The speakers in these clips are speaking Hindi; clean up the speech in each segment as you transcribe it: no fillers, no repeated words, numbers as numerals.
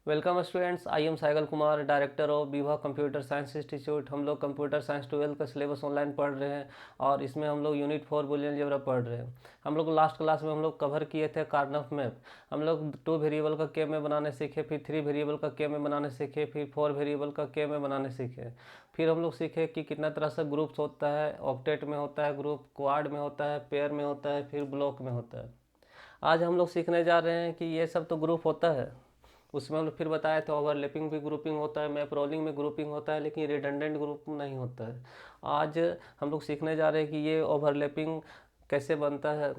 Welcome students, I am Saigal Kumar, director of Vibha computer science institute. हम लोग कंप्यूटर साइंस 12 का सिलेबस ऑनलाइन पढ़ रहे हैं और इसमें हम लोग यूनिट 4 बुलियन अलजेब्रा पढ़ रहे हैं। हम लोग लास्ट क्लास में हम लोग कवर किए थे कार्नफ मैप। हम लोग 2 वेरिएबल का के में बनाने सीखे, फिर 3 वेरिएबल का के में बनाने सीखे, फिर 4 वेरिएबल का के में बनाने सीखे। फिर हम लोग सीखे कि कितना तरह से ग्रुप्स होता है, ऑक्टेट में होता है ग्रुप, क्वाड में होता है, पेयर में होता है, फिर ब्लॉक में होता है। आज हम लोग सीखने जा रहे हैं कि ये सब तो ग्रुप होता है, उसमें हम लोग फिर बताए थे ओवरलैपिंग भी ग्रुपिंग होता है, मैप रोलिंग में ग्रुपिंग होता है, लेकिन रिडंडेंट ग्रुप नहीं होता है। आज हम लोग सीखने जा रहे हैं कि ये ओवरलैपिंग कैसे बनता है,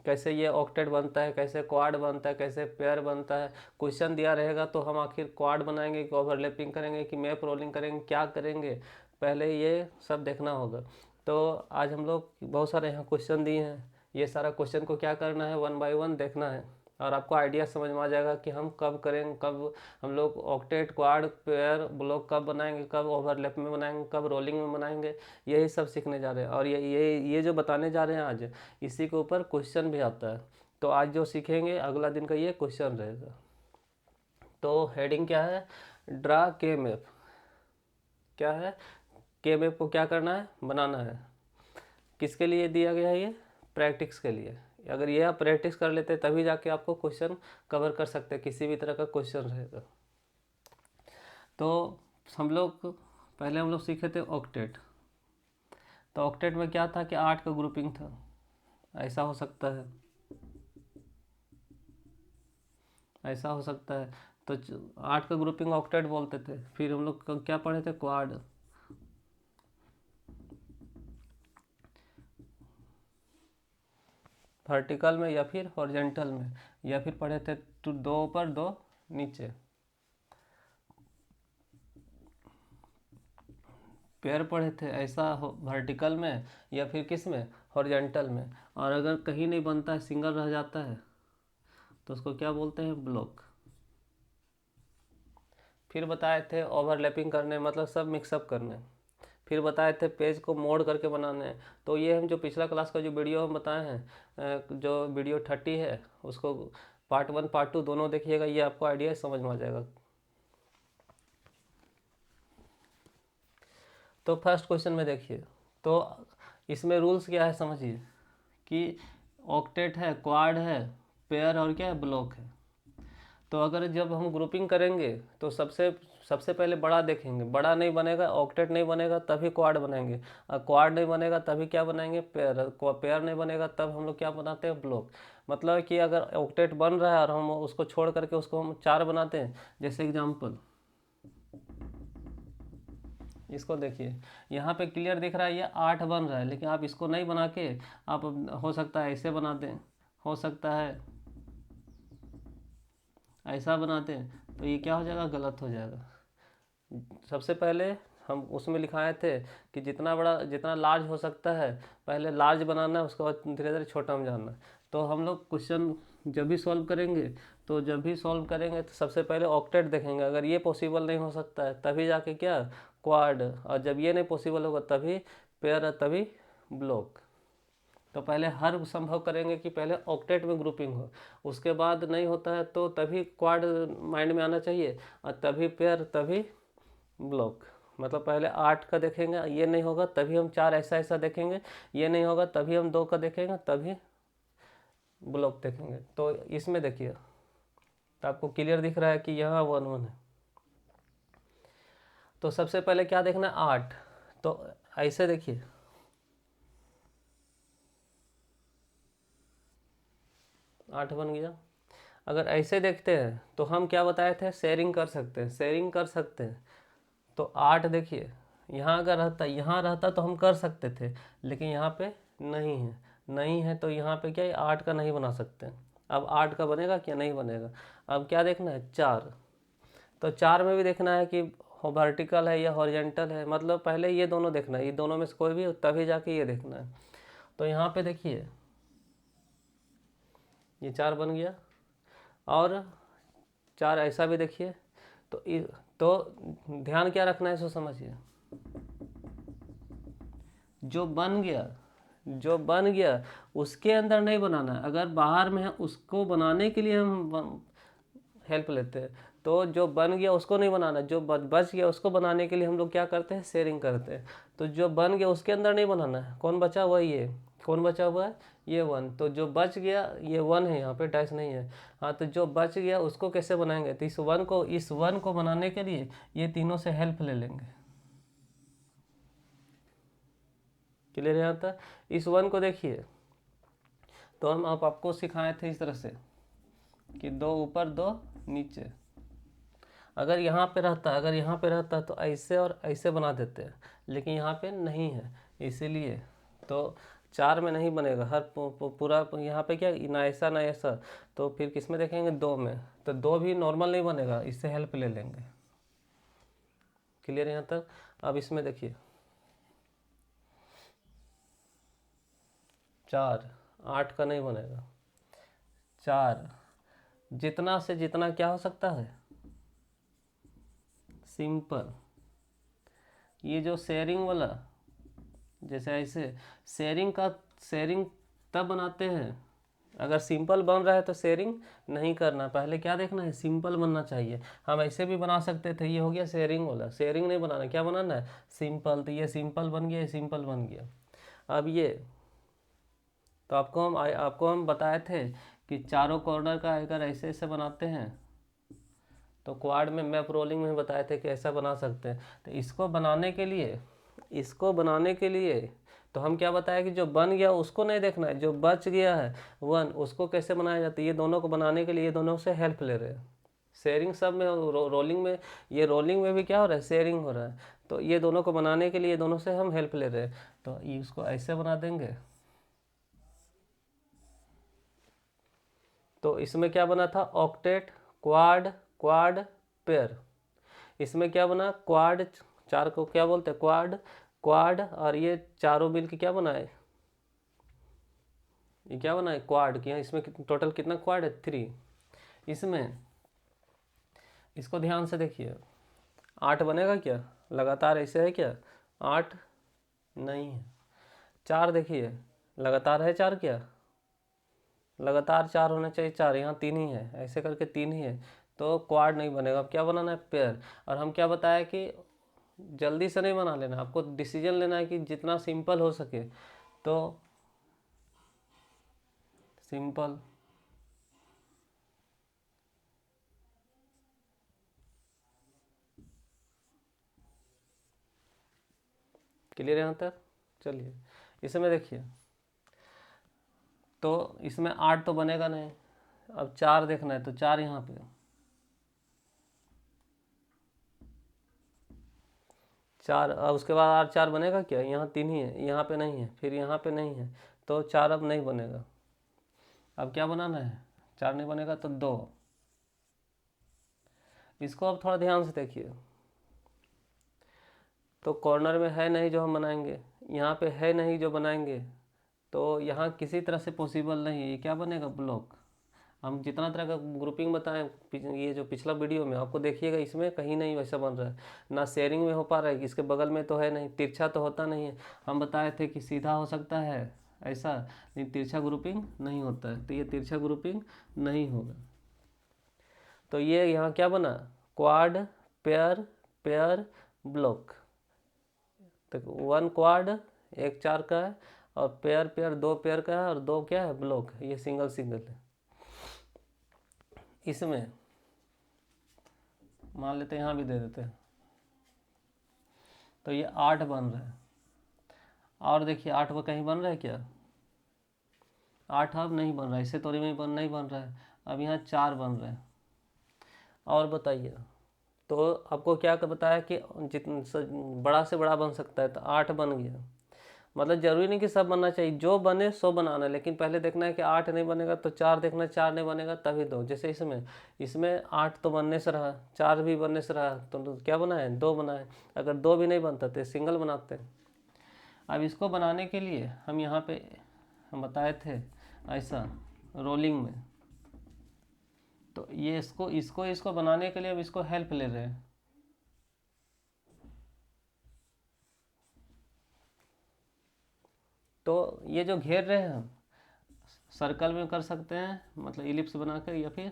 कैसे ये ऑक्टेट बनता है, कैसे क्वाड बनता है, कैसे पेयर बनता है। क्वेश्चन दिया रहेगा तो हम आखिर क्वाड बनाएंगे कि ओवरलैपिंग करेंगे कि मैप रोलिंग करेंगे, क्या करेंगे, पहले ये सब देखना होगा। तो आज हम लोग बहुत सारे यहाँ क्वेश्चन दिए हैं, ये सारा क्वेश्चन को क्या करना है, 1 बाय 1 देखना है और आपको आइडिया समझ में आ जाएगा कि हम कब करेंगे, कब हम लोग ऑक्टेट क्वाड पेयर ब्लॉक कब बनाएंगे, कब ओवरलैप में बनाएंगे, कब रोलिंग में बनाएंगे। यही सब सीखने जा रहे हैं और ये जो बताने जा रहे हैं आज, इसी के ऊपर क्वेश्चन भी आता है। तो आज जो सीखेंगे अगला दिन का ये क्वेश्चन रहेगा। तो हेडिंग क्या है, ड्रा के मैप। क्या है, के मैप को क्या करना है, बनाना है। किसके लिए दिया गया है, ये प्रैक्टिस के लिए। अगर ये आप प्रैक्टिस कर लेते तभी जाके आपको क्वेश्चन कवर कर सकते हैं, किसी भी तरह का क्वेश्चन रहेगा। तो पहले हम लोग सीखे थे ऑक्टेट। तो ऑक्टेट में क्या था कि 8 का ग्रुपिंग था, ऐसा हो सकता है, ऐसा हो सकता है। तो 8 का ग्रुपिंग ऑक्टेट बोलते थे। फिर हम लोग क्या पढ़े थे, क्वाड। वर्टिकल में या फिर हॉरिजॉन्टल में, या फिर पढ़े थे 2 ऊपर 2 नीचे। पेयर पढ़े थे, ऐसा वर्टिकल में या फिर किस में, हॉरिजॉन्टल में। और अगर कहीं नहीं बनता है, सिंगल रह जाता है, तो उसको क्या बोलते हैं, ब्लॉक। फिर बताए थे ओवरलैपिंग करने, मतलब सब मिक्सअप करने। फिर बताए थे पेज को मोड करके बनाने। तो ये हम जो पिछला क्लास का जो वीडियो हम बताए हैं, जो वीडियो 30 है, उसको पार्ट 1 पार्ट 2 दोनों देखिएगा, ये आपको आइडिया समझ में आ जाएगा। तो फर्स्ट क्वेश्चन में देखिए, तो इसमें रूल्स क्या है समझिए कि ऑक्टेट है, क्वाड है, पेयर और क्या है, ब्लॉक है। तो अगर जब हम ग्रुपिंग करेंगे तो सबसे सबसे पहले बड़ा देखेंगे, बड़ा नहीं बनेगा, ऑक्टेट नहीं बनेगा तभी क्वाड बनाएंगे, और क्वाड नहीं बनेगा तभी क्या बनाएंगे, पेयर। पेयर नहीं बनेगा तब हम लोग क्या बनाते हैं, ब्लॉक। मतलब कि अगर ऑक्टेट बन रहा है और हम उसको छोड़ करके उसको हम 4 बनाते हैं, जैसे एग्जाम्पल इसको देखिए, यहाँ पे क्लियर दिख रहा है ये 8 बन रहा है, लेकिन आप इसको नहीं बना के आप हो सकता है ऐसे बना दें, हो सकता है ऐसा बनाते हैं, तो ये क्या हो जाएगा, गलत हो जाएगा। सबसे पहले हम उसमें लिखाए थे कि जितना बड़ा जितना लार्ज हो सकता है पहले लार्ज बनाना है, उसके बाद धीरे धीरे छोटा में जाना है। तो हम लोग क्वेश्चन जब भी सॉल्व करेंगे, तो सबसे पहले ऑक्टेट देखेंगे। अगर ये पॉसिबल नहीं हो सकता है तभी जाके क्या, क्वाड। और जब ये नहीं पॉसिबल होगा तभी पेयर, तभी ब्लॉक। तो पहले हर संभव करेंगे कि पहले ऑक्टेट में ग्रुपिंग हो, उसके बाद नहीं होता है तो तभी क्वाड माइंड में आना चाहिए, और तभी पेयर, तभी ब्लॉक। मतलब पहले 8 का देखेंगे, ये नहीं होगा तभी हम 4 ऐसा ऐसा देखेंगे, ये नहीं होगा तभी हम 2 का देखेंगे, तभी ब्लॉक देखेंगे। तो इसमें देखिए, तो आपको क्लियर दिख रहा है कि यहाँ 1 1 है। तो सबसे पहले क्या देखना है, 8। तो ऐसे देखिए, 8 बन गया। अगर ऐसे देखते हैं तो हम क्या बताए थे, शेयरिंग कर सकते हैं, शेयरिंग कर सकते हैं। तो 8 देखिए, यहाँ अगर रहता, यहाँ रहता तो हम कर सकते थे, लेकिन यहाँ पे नहीं है, नहीं है तो यहाँ पे क्या है, 8 का नहीं बना सकते। अब 8 का बनेगा क्या, नहीं बनेगा। अब क्या देखना है, 4। तो 4 में भी देखना है कि वर्टिकल है या हॉरिजेंटल है, मतलब पहले ये दोनों देखना है, ये दोनों में से कोई भी तभी जाके ये देखना है। तो यहाँ पे देखिए ये 4 बन गया, और 4 ऐसा भी देखिए। तो ध्यान क्या रखना है, इसको समझिए। जो बन गया, जो बन गया उसके अंदर नहीं बनाना है। अगर बाहर में है उसको बनाने के लिए हम हेल्प लेते हैं। तो जो बन गया उसको नहीं बनाना, जो बच गया उसको बनाने के लिए हम लोग क्या करते हैं, शेयरिंग करते हैं। तो जो बन गया उसके अंदर नहीं बनाना है, कौन बचा हुआ है, ये कौन बचा हुआ है, ये 1। तो जो बच गया ये 1 है, यहाँ पे डैश नहीं है। हाँ, तो जो बच गया उसको कैसे बनाएंगे, तो इस वन को बनाने के लिए ये तीनों से हेल्प ले लेंगे। क्लियर है यहाँ तक। इस 1 को देखिए, तो हम आप आपको सिखाए थे इस तरह से कि 2 ऊपर 2 नीचे। अगर यहाँ पे रहता तो ऐसे और ऐसे बना देते हैं, लेकिन यहाँ पे नहीं है, इसीलिए तो 4 में नहीं बनेगा। हर पूरा यहाँ पे क्या, ना ऐसा ना ऐसा, तो फिर किस में देखेंगे, 2 में। तो 2 भी नॉर्मल नहीं बनेगा, इससे हेल्प ले लेंगे। क्लियर यहाँ तक। अब इसमें देखिए 4, 8 का नहीं बनेगा। 4 जितना से जितना क्या हो सकता है, सिंपल। ये जो शेयरिंग वाला, जैसे ऐसे शेयरिंग तब बनाते हैं अगर सिंपल बन रहा है तो शेयरिंग नहीं करना, पहले क्या देखना है, सिंपल बनना चाहिए। हम ऐसे भी बना सकते थे, ये हो गया शेयरिंग वाला। शेयरिंग नहीं बनाना, क्या बनाना है, सिंपल। तो ये सिंपल बन गया, ये सिंपल बन गया। अब ये तो आपको हम बताए थे कि चारों कॉर्नर का अगर ऐसे ऐसे बनाते हैं तो क्वाड में मैप रोलिंग में बताए थे कि ऐसा बना सकते हैं। तो इसको बनाने के लिए तो हम क्या बताया कि जो बन गया उसको नहीं देखना है, जो बच गया है 1 उसको कैसे बनाया जाता है। ये दोनों को बनाने के लिए ये दोनों से हेल्प ले रहे हैं। शेयरिंग सब में रोलिंग में, ये रोलिंग में भी क्या हो रहा है, शेयरिंग हो रहा है। तो ये दोनों को बनाने के लिए ये दोनों से हम हेल्प ले रहे हैं। तो इसको ऐसे बना देंगे। तो इसमें क्या बना था, ऑक्टेट, क्वाड, क्वाड, पेयर। इसमें क्या बना, क्वाड, 4 को क्या बोलते हैं, क्वाड, क्वाड, और ये चारों मिल के क्या बनाए, ये क्या बनाए, क्वाड किया। इसमें टोटल कितना क्वाड है, 3। इसमें इसको ध्यान से देखिए, 8 बनेगा क्या, लगातार ऐसे है क्या, 8 नहीं है। 4 देखिए, लगातार है 4 क्या, लगातार 4 होना चाहिए, 4 यहाँ 3 ही है, ऐसे करके 3 ही है। तो क्वाड नहीं बनेगा। अब क्या बनाना है, पेयर। और हम क्या बताया कि जल्दी से नहीं बना लेना, आपको डिसीजन लेना है कि जितना सिंपल हो सके। तो सिंपल, क्लियर यहाँ तक। चलिए इसमें देखिए, तो इसमें 8 तो बनेगा नहीं। अब 4 देखना है, तो 4 यहाँ पे, 4। अब उसके बाद और 4 बनेगा क्या, यहाँ 3 ही है, यहाँ पे नहीं है, फिर यहाँ पे नहीं है, तो 4 अब नहीं बनेगा। अब क्या बनाना है, 4 नहीं बनेगा तो 2। इसको अब थोड़ा ध्यान से देखिए, तो कॉर्नर में है नहीं जो हम बनाएंगे, यहाँ पे है नहीं जो बनाएंगे, तो यहाँ किसी तरह से पॉसिबल नहीं है। ये क्या बनेगा, ब्लॉक। हम जितना तरह का ग्रुपिंग बताएं ये जो पिछला वीडियो में, आपको देखिएगा इसमें कहीं नहीं वैसा बन रहा है, ना शेयरिंग में हो पा रहा है, इसके बगल में तो है नहीं, तिरछा तो होता नहीं है। हम बताए थे कि सीधा हो सकता है ऐसा, लेकिन तिरछा ग्रुपिंग नहीं होता है, तो ये तिरछा ग्रुपिंग नहीं होगा। तो ये यहाँ क्या बना, क्वाड, पेयर, पेयर, ब्लॉक। तो 1 क्वाड, 1 4 का है, और पेयर पेयर 2 पेयर का है, और 2 क्या है, ब्लॉक। ये सिंगल सिंगल है। इसमें मान लेते हैं यहाँ भी दे देते हैं, तो ये 8 बन रहा है। और देखिए 8 वो कहीं बन रहा है क्या, 8 अब नहीं बन रहा है, इससे तो नहीं बन रहा है। अब यहाँ 4 बन रहे हैं। और बताइए, तो आपको क्या बताया कि बड़ा से बड़ा बन सकता है, तो 8 बन गया। मतलब जरूरी नहीं कि सब बनना चाहिए, जो बने सो बनाना, लेकिन पहले देखना है कि 8 नहीं बनेगा तो 4 देखना, 4 नहीं बनेगा तभी 2। जैसे इसमें 8 तो बनने से रहा, 4 भी बनने से रहा, तो क्या बना है, 2 बना है। अगर 2 भी नहीं बनता तो सिंगल बनाते हैं। अब इसको बनाने के लिए हम यहाँ पे हम बताए थे ऐसा रोलिंग में, तो ये इसको बनाने के लिए अब इसको हेल्प ले रहे हैं। तो ये जो घेर रहे हैं हम सर्कल में कर सकते हैं, मतलब इलिप्स बनाकर, या फिर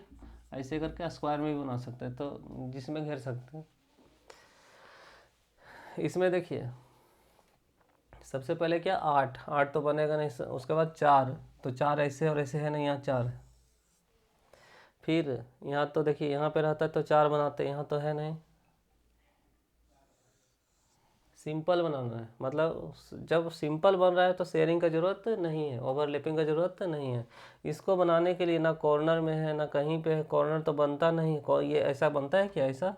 ऐसे करके स्क्वायर में भी बना सकते हैं, तो जिसमें घेर सकते हैं। इसमें देखिए सबसे पहले क्या, 8 8 तो बनेगा नहीं, उसके बाद 4, तो 4 ऐसे और ऐसे है नहीं, यहाँ 4 है। फिर यहाँ तो देखिए यहाँ पे रहता है तो 4 बनाते, यहाँ तो है नहीं, सिंपल बनाना है। मतलब जब सिंपल बन रहा है तो शेयरिंग का ज़रूरत नहीं है, ओवरलैपिंग का ज़रूरत नहीं है। इसको बनाने के लिए ना कॉर्नर में है ना कहीं पे है, कॉर्नर तो बनता नहीं, ये ऐसा बनता है क्या, ऐसा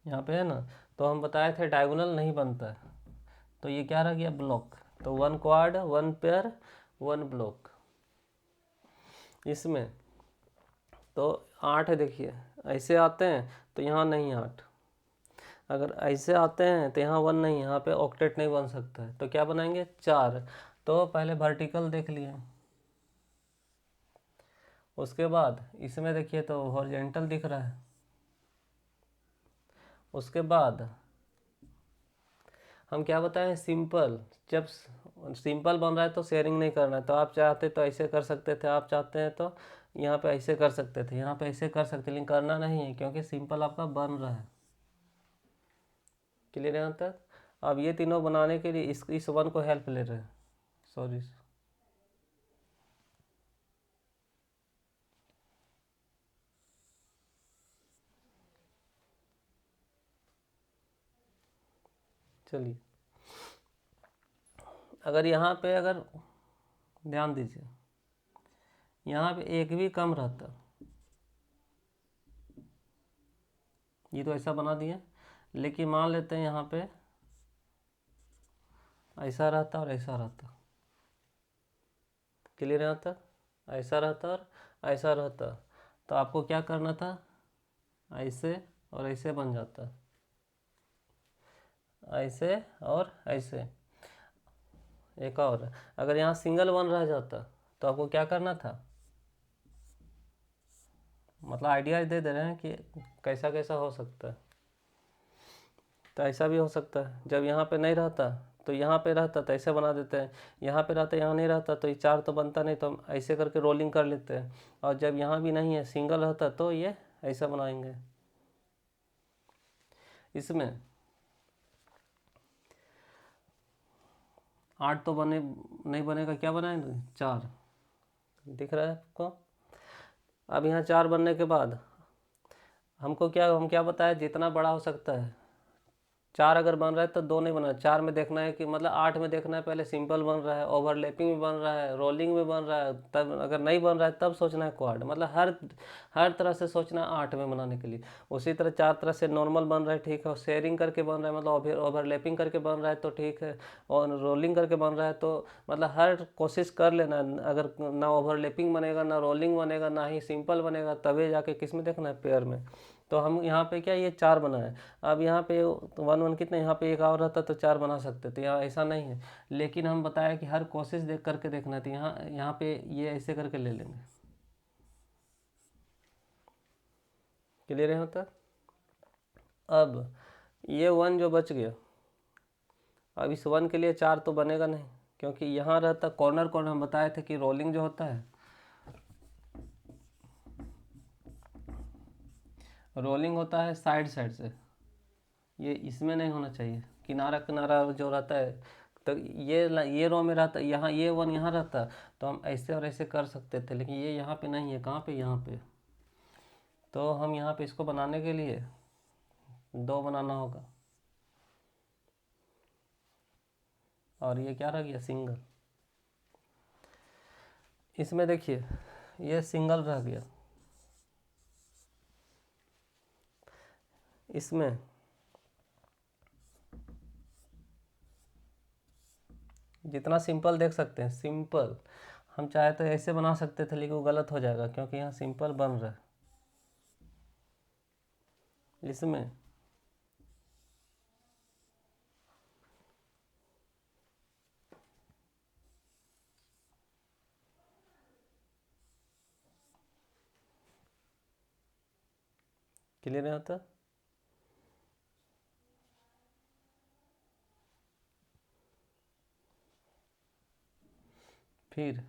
यहाँ पे है ना, तो हम बताए थे डायगोनल नहीं बनता है, तो ये क्या रह गया, ब्लॉक। तो 1 क्वाड 1 पेयर 1 ब्लॉक। इसमें तो 8 है, देखिए ऐसे आते हैं तो यहाँ नहीं 8, अगर ऐसे आते हैं तो यहाँ 1 नहीं, यहाँ पे ऑक्टेट नहीं बन सकता है, तो क्या बनाएंगे 4। तो पहले वर्टिकल देख लिए, उसके बाद इसमें देखिए तो हॉरिजेंटल दिख रहा है, उसके बाद हम क्या बताएं, सिंपल। जब सिंपल बन रहा है तो शेयरिंग नहीं करना है, तो आप चाहते तो ऐसे कर सकते थे, आप चाहते हैं तो यहाँ पे ऐसे कर सकते थे, यहाँ पे ऐसे कर सकते, लेकिन करना नहीं है क्योंकि सिंपल आपका बन रहा है। क्लियर है यहाँ तक। अब ये तीनों बनाने के लिए इस वन को हेल्प ले रहे हैं, सॉरी। चलिए, अगर यहाँ पे अगर ध्यान दीजिए, यहाँ पे एक भी कम रहता, ये तो ऐसा बना दिए, लेकिन मान लेते हैं यहाँ पे ऐसा रहता और ऐसा रहता, क्लियर यहाँ तक, ऐसा रहता और ऐसा रहता, तो आपको क्या करना था, ऐसे और ऐसे बन जाता, ऐसे और ऐसे। एक और, अगर यहाँ सिंगल वन रह जाता तो आपको क्या करना था, मतलब आइडिया दे दे रहे हैं कि कैसा कैसा हो सकता है। तो ऐसा भी हो सकता है, जब यहाँ पे नहीं रहता तो यहाँ पे रहता तो ऐसे बना देते हैं, यहाँ पे रहता यहाँ नहीं रहता तो ये 4 तो बनता नहीं, तो हम ऐसे करके रोलिंग कर लेते हैं। और जब यहाँ भी नहीं है, सिंगल रहता तो ये ऐसा बनाएंगे। इसमें 8 तो बने नहीं, बनेगा, क्या बनाएंगे 4, दिख रहा है आपको। अब यहाँ 4 बनने के बाद हमको क्या, हम क्या बताया, जितना बड़ा हो सकता है। 4 अगर बन रहा है तो 2 नहीं बना, 4 में देखना है कि मतलब 8 में देखना है, पहले सिंपल बन रहा है, ओवरलैपिंग में बन रहा है, रोलिंग में बन रहा है, तब अगर नहीं बन रहा है तब सोचना है क्वाड, मतलब हर तरह से सोचना है 8 में बनाने के लिए। उसी तरह 4 तरह से नॉर्मल बन रहा है, ठीक है, और शेयरिंग करके बन रहा है, मतलब ओवरलैपिंग करके बन रहा है तो ठीक है, और रोलिंग करके बन रहा है तो मतलब हर कोशिश कर लेना है। अगर ना ओवरलैपिंग बनेगा, ना रोलिंग बनेगा, ना ही सिंपल बनेगा, तभी जाके किस में देखना है, पेयर में। तो हम यहाँ पे क्या, ये 4 बना है। अब यहाँ पे 1 1 कितने, यहाँ पे एक और रहता तो 4 बना सकते थे, यहाँ ऐसा नहीं है। लेकिन हम बताया कि हर कोशिश देख करके देखना है, तो यहाँ पे ये ऐसे करके ले लेंगे। क्लियर है यहाँ तक। अब ये 1 जो बच गया, अब इस 1 के लिए 4 तो बनेगा नहीं, क्योंकि यहाँ रहता कॉर्नर कॉर्नर, हम बताए थे कि रोलिंग जो होता है, रोलिंग होता है साइड साइड से, ये इसमें नहीं होना चाहिए, किनारा किनारा जो रहता है। तो ये रो में रहता, यहाँ ये 1 यहाँ रहता तो हम ऐसे और ऐसे कर सकते थे, लेकिन ये यहाँ पे नहीं है, कहाँ पे, यहाँ पे। तो हम यहाँ पे इसको बनाने के लिए 2 बनाना होगा, और ये क्या रह गया, सिंगल। इसमें देखिए ये सिंगल रह गया, इसमें जितना सिंपल देख सकते हैं, सिंपल हम चाहे तो ऐसे बना सकते थे, लेकिन वो गलत हो जाएगा क्योंकि यहाँ सिंपल बन रहा है। इसमें क्लियर नहीं होता। फिर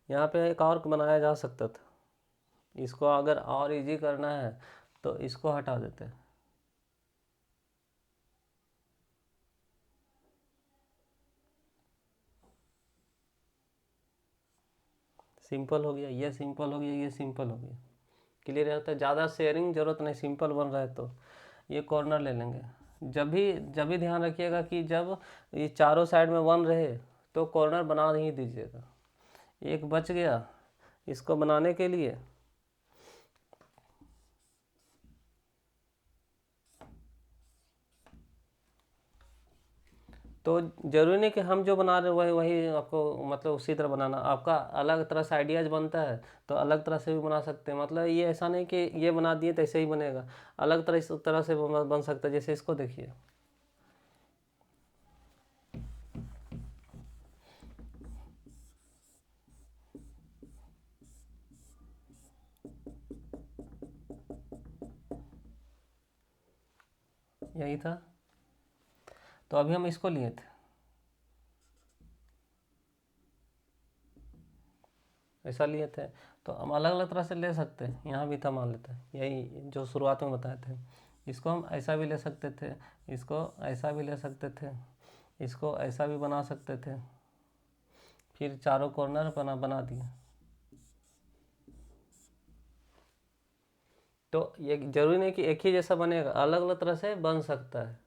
यहाँ पे एक और बनाया जा सकता था, इसको अगर और इजी करना है तो इसको हटा देते हैं। सिंपल हो गया, ये सिंपल हो गया, ये सिंपल हो गया। क्लियर रहता है, ज़्यादा शेयरिंग जरूरत नहीं, सिंपल बन रहा है तो ये कॉर्नर ले लेंगे। जब भी ध्यान रखिएगा कि जब ये चारों साइड में वन रहे तो कॉर्नर बना नहीं दीजिएगा। एक बच गया, इसको बनाने के लिए तो ज़रूरी नहीं कि हम जो बना रहे हैं वही वही आपको मतलब उसी तरह बनाना, आपका अलग तरह से आइडियाज़ बनता है तो अलग तरह से भी बना सकते हैं। मतलब ये ऐसा नहीं कि ये बना दिए तो ऐसे ही बनेगा, अलग तरह इस तरह से बन सकता है। जैसे इसको देखिए, यही था। तो अभी हम इसको लिए थे, ऐसा लिए थे, तो हम अलग अलग तरह से ले सकते हैं। यहाँ भी था, मान लेते हैं यही जो शुरुआत में बताए थे। इसको हम ऐसा भी ले सकते थे, इसको ऐसा भी ले सकते थे, इसको ऐसा भी बना सकते थे, फिर चारों कॉर्नर बना दिए। तो ये जरूरी नहीं कि एक ही जैसा बनेगा, अलग अलग तरह से बन सकता है।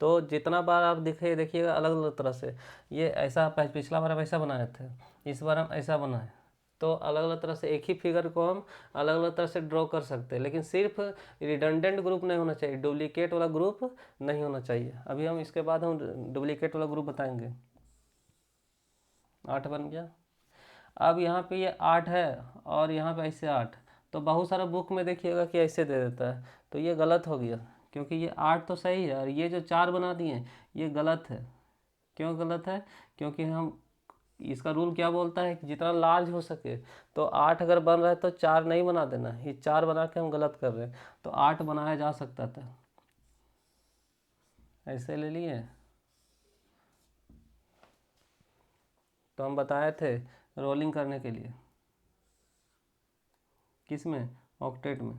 तो जितना बार आप देखिएगा अलग अलग तरह से। ये ऐसा पिछला बार हम ऐसा बनाए थे, इस बार हम ऐसा बनाए, तो अलग अलग तरह से एक ही फिगर को हम अलग अलग तरह से ड्रॉ कर सकते हैं। लेकिन सिर्फ रिडंडेंट ग्रुप नहीं होना चाहिए, डुप्लीकेट वाला ग्रुप नहीं होना चाहिए। अभी हम इसके बाद हम डुप्लीकेट वाला ग्रुप बताएंगे। 8 बन गया। अब यहाँ पे ये 8 है और यहाँ पे ऐसे 8, तो बहुत सारा बुक में देखिएगा कि ऐसे दे देता है, तो ये गलत हो गया। क्योंकि ये 8 तो सही है और ये जो 4 बना दिए ये गलत है। क्यों गलत है? क्योंकि हम इसका रूल क्या बोलता है कि जितना लार्ज हो सके, तो 8 अगर बन रहा है तो 4 नहीं बना देना, ये 4 बना के हम गलत कर रहे हैं। तो 8 बनाया जा सकता था, ऐसे ले लिए। तो हम बताए थे रोलिंग करने के लिए, किस में? ऑक्टेट में।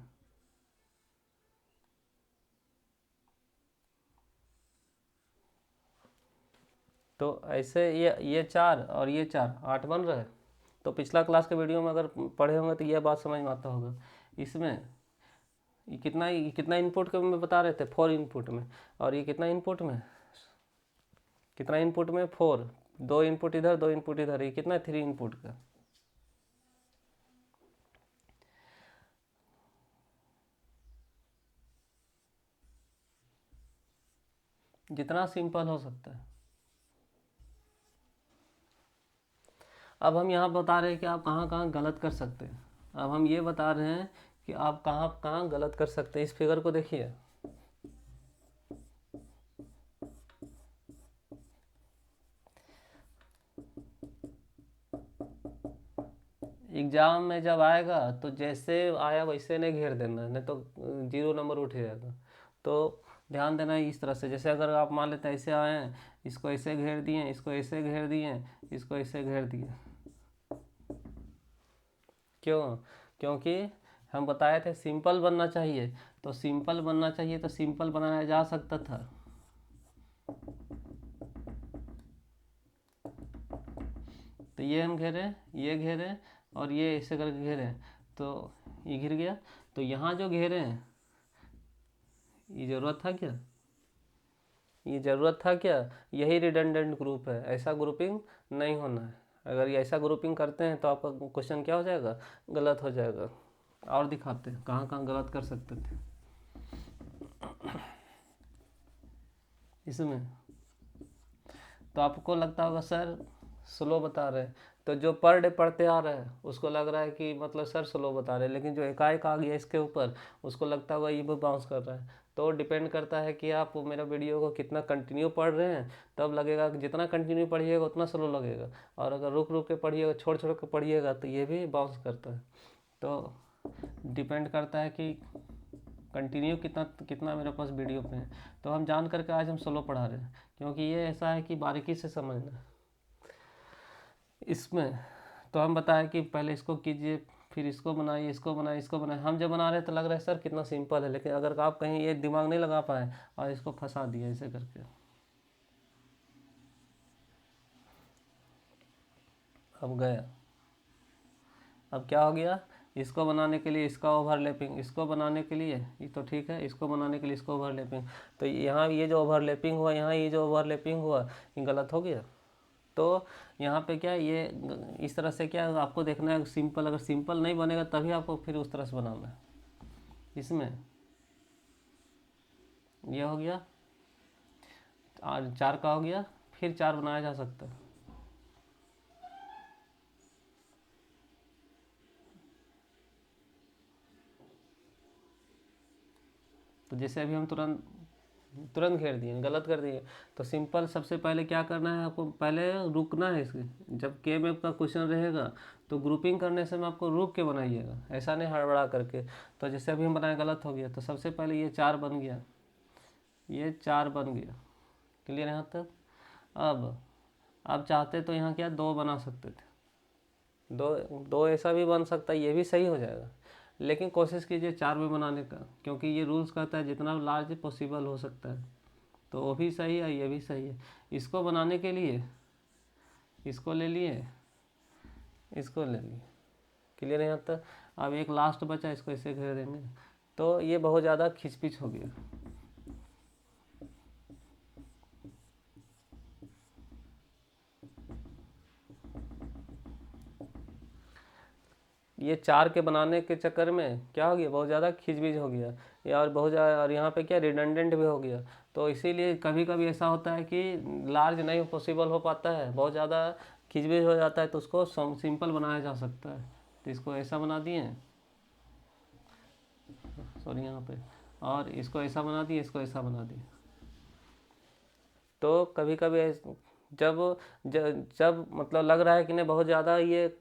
तो ऐसे ये 4 और ये 4, 8 बन रहा है। तो पिछला क्लास के वीडियो में अगर पढ़े होंगे तो यह बात समझ में आता होगा। इसमें ये कितना इनपुट के में बता रहे थे, 4 इनपुट में, और ये कितना इनपुट में, 4, 2 इनपुट इधर 2 इनपुट इधर, ये कितना 3 इनपुट का। जितना सिंपल हो सकता है। अब हम यहाँ बता रहे हैं कि आप कहाँ कहाँ गलत कर सकते हैं। अब हम ये बता रहे हैं कि आप कहाँ कहाँ गलत कर सकते हैं। इस फिगर को देखिए, एग्जाम में जब आएगा तो जैसे आया वैसे नहीं घेर देना, नहीं तो 0 नंबर उठ जाएगा। तो ध्यान देना है इस तरह से। जैसे अगर आप मान लेते हैं ऐसे आए हैं, इसको ऐसे घेर दिए, इसको ऐसे घेर दिए, इसको ऐसे घेर दिए। क्यों? क्योंकि हम बताए थे सिंपल बनना चाहिए, तो सिंपल बनना चाहिए तो सिंपल बनाया जा सकता था। तो ये हम घेरे, ये घेरे और ये ऐसे करके घेरे, तो ये घिर गया। तो यहाँ जो घेरे हैं ये ज़रूरत था क्या? ये ज़रूरत था क्या? यही रिडंडेंट ग्रुप है, ऐसा ग्रुपिंग नहीं होना है। अगर ये ऐसा ग्रुपिंग करते हैं तो आपका क्वेश्चन क्या हो जाएगा? गलत हो जाएगा। और दिखाते हैं कहाँ कहाँ गलत कर सकते थे इसमें। तो आपको लगता होगा सर स्लो बता रहे हैं, तो जो पर डे पढ़ते आ रहा है उसको लग रहा है कि मतलब सर स्लो बता रहे हैं, लेकिन जो एकाएक आ गया इसके ऊपर उसको लगता होगा ये भी बाउंस कर रहा है। तो डिपेंड करता है कि आप मेरा वीडियो को कितना कंटिन्यू पढ़ रहे हैं, तब लगेगा कि जितना कंटिन्यू पढ़िएगा उतना स्लो लगेगा। और अगर रुक रुक के पढ़िएगा, छोड़ छोड़ के पढ़िएगा, तो ये भी बाउंस करता है। तो डिपेंड करता है कि कंटिन्यू कितना कितना मेरे पास वीडियो पे है। तो हम जान करके आज हम स्लो पढ़ा रहे हैं, क्योंकि ये ऐसा है कि बारीकी से समझना है। इसमें तो हम बताएं कि पहले इसको कीजिए, फिर इसको बनाइए, इसको बनाइए, इसको बनाइए। हम जब बना रहे हैं तो लग रहा है सर कितना सिंपल है, लेकिन अगर आप कहीं ये दिमाग नहीं लगा पाए और इसको फंसा दिया ऐसे करके, अब गया। अब क्या हो गया, इसको बनाने के लिए इसका ओवरलैपिंग, इसको बनाने के लिए ये तो ठीक है, इसको बनाने के लिए इसको ओवरलैपिंग, तो यहाँ ये जो ओवरलैपिंग हुआ, यहाँ ये जो ओवरलैपिंग हुआ, ये गलत हो गया। तो यहाँ पे क्या ये इस तरह से क्या आपको देखना है सिंपल, अगर सिंपल नहीं बनेगा तभी आपको फिर उस तरह से बनाना है। इसमें ये हो गया, और 4 का हो गया, फिर 4 बनाया जा सकता है। तो जैसे अभी हम तुरंत तुरंत घेर दिए, गलत कर दिए। तो सिंपल सबसे पहले क्या करना है आपको, पहले रुकना है इसके। जब के मैप का क्वेश्चन रहेगा तो ग्रुपिंग करने से मैं आपको रुक के बनाइएगा, ऐसा नहीं हड़बड़ा करके। तो जैसे अभी हम बनाए गलत हो गया, तो सबसे पहले ये 4 बन गया, ये 4 बन गया, क्लियर यहाँ तक। अब चाहते तो यहाँ क्या 2 बना सकते थे, दो दो ऐसा भी बन सकता है, ये भी सही हो जाएगा। लेकिन कोशिश कीजिए 4 में बनाने का, क्योंकि ये रूल्स कहता है जितना लार्ज पॉसिबल हो सकता है। तो वो भी सही है, ये भी सही है। इसको बनाने के लिए इसको ले लिए, इसको ले लिए, क्लियर है यहाँ तक। अब एक लास्ट बचा, इसको ऐसे घेर देंगे, तो ये बहुत ज़्यादा खिचपिच हो गया। ये 4 के बनाने के चक्कर में क्या हो गया, बहुत ज़्यादा खिचबिच हो गया, या और बहुत ज़्यादा, और यहाँ पे क्या रिडंडेंट भी हो गया। तो इसीलिए कभी कभी ऐसा होता है कि लार्ज नहीं पॉसिबल हो पाता है, बहुत ज़्यादा खिचबिच हो जाता है, तो उसको सिंपल बनाया जा सकता है। तो इसको ऐसा बना दिए, सॉरी यहाँ पे, और इसको ऐसा बना दिए, इसको ऐसा बना दिए। तो कभी कभी जब जब मतलब लग रहा है कि नहीं बहुत ज़्यादा ये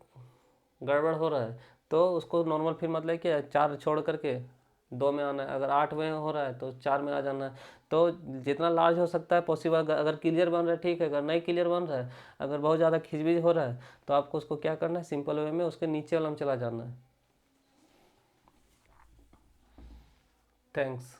गड़बड़ हो रहा है, तो उसको नॉर्मल फिर मतलब क्या 4 छोड़ करके 2 में आना है। अगर 8 में हो रहा है तो 4 में आ जाना है। तो जितना लार्ज हो सकता है पॉसिबल, अगर क्लियर बन रहा है ठीक है, अगर नहीं क्लियर बन रहा है, अगर बहुत ज़्यादा खिचबिच हो रहा है, तो आपको उसको क्या करना है, सिंपल वे में उसके नीचे वाला में चला जाना है। थैंक्स।